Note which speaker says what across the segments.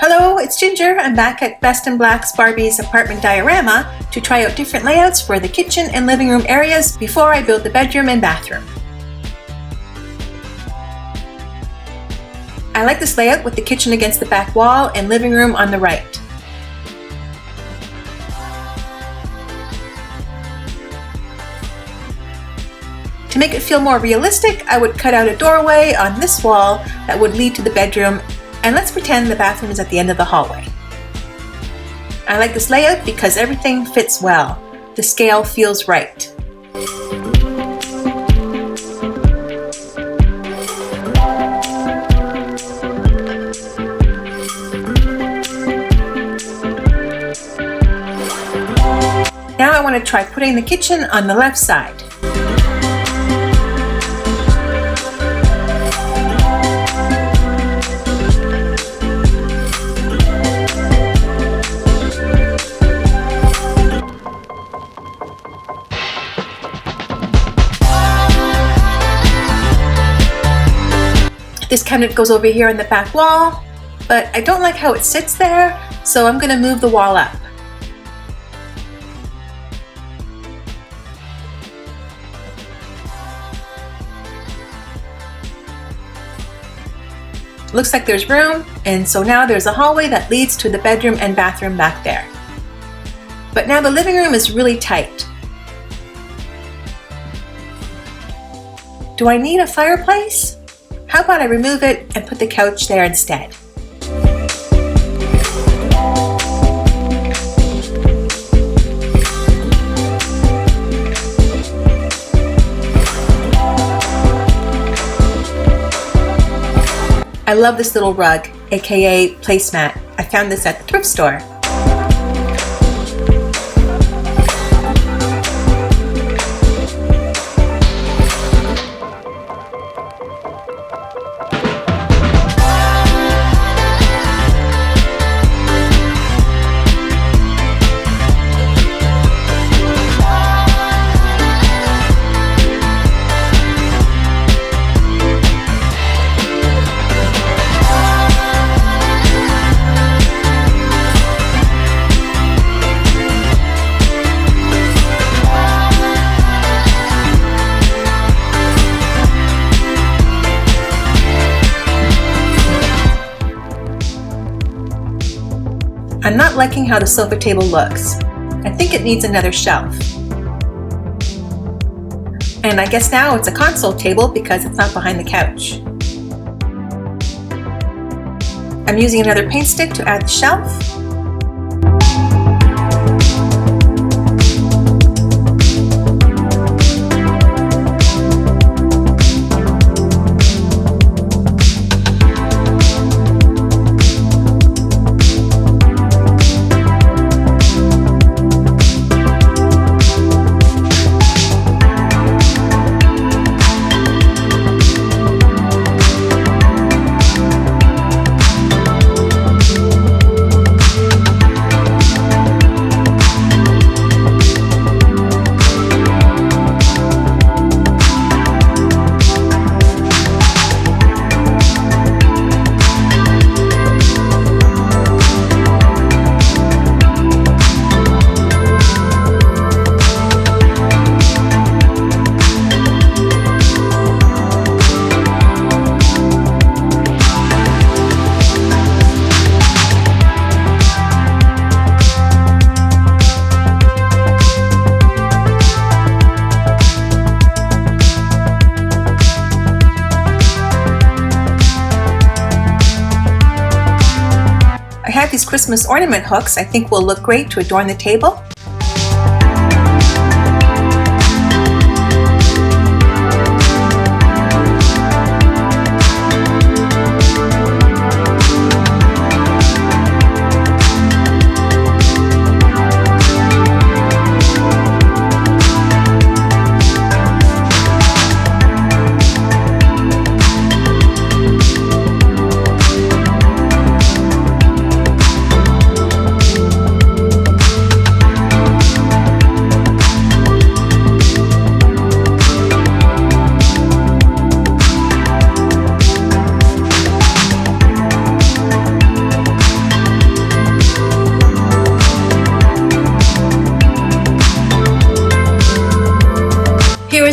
Speaker 1: Hello, it's Ginger. I'm back at Best in Black's Barbie's apartment diorama to try out different layouts for the kitchen and living room areas before I build the bedroom and bathroom. I like this layout with the kitchen against the back wall and living room on the right. To make it feel more realistic, I would cut out a doorway on this wall that would lead to the bedroom, and let's pretend the bathroom is at the end of the hallway. I like this layout because everything fits well. The scale feels right. Now I want to try putting the kitchen on the left side. This cabinet goes over here on the back wall, but I don't like how it sits there, so I'm going to move the wall up. Looks like there's room, and so now there's a hallway that leads to the bedroom and bathroom back there. But now the living room is really tight. Do I need a fireplace? How about I remove it and put the couch there instead? I love this little rug, aka placemat. I found this at the thrift store. I'm not liking how the sofa table looks. I think it needs another shelf. And I guess now it's a console table because it's not behind the couch. I'm using another paint stick to add the shelf. I have these Christmas ornament hooks I think will look great to adorn the table.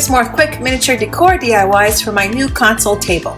Speaker 1: Here's more quick miniature decor DIYs for my new console table.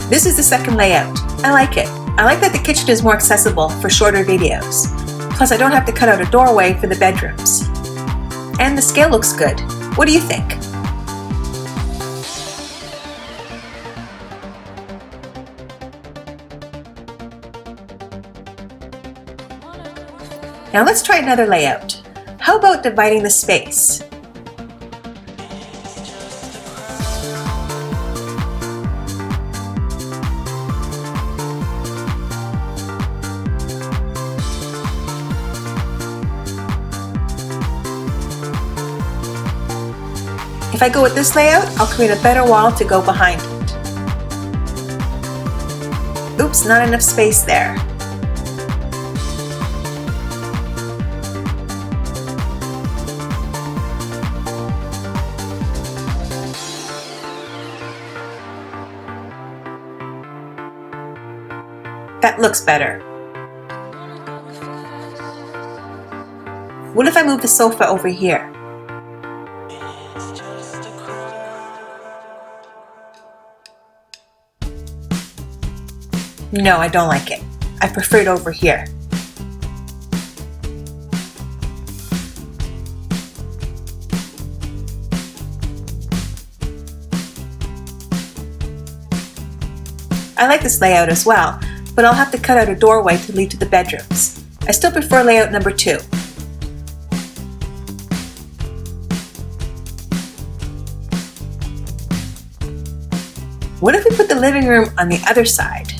Speaker 1: This is the second layout. I like it. I like that the kitchen is more accessible for shorter videos. Plus I don't have to cut out a doorway for the bedrooms. And the scale looks good. What do you think? Now let's try another layout. How about dividing the space? If I go with this layout, I'll create a better wall to go behind it. Oops, not enough space there. That looks better. What if I move the sofa over here? No, I don't like it. I prefer it over here. I like this layout as well, but I'll have to cut out a doorway to lead to the bedrooms. I still prefer layout number 2. What if we put the living room on the other side?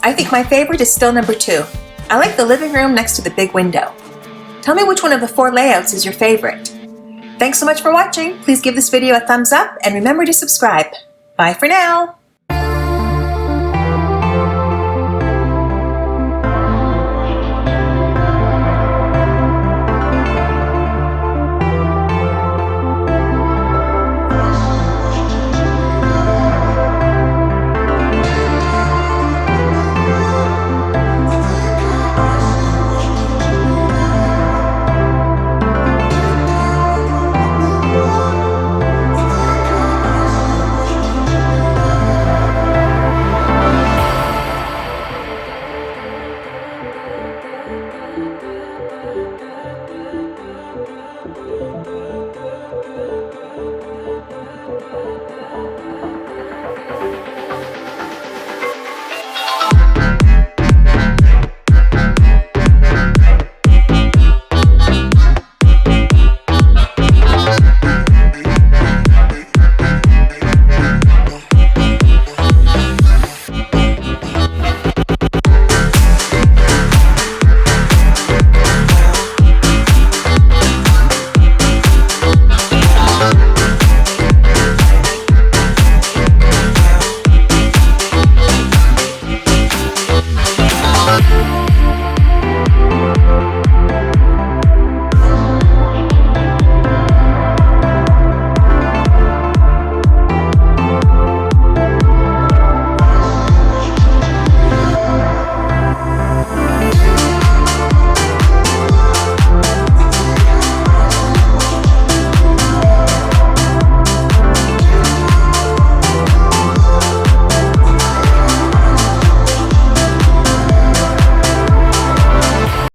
Speaker 1: I think my favorite is still number 2. I like the living room next to the big window. Tell me which one of the 4 layouts is your favorite. Thanks so much for watching. Please give this video a thumbs up and remember to subscribe. Bye for now.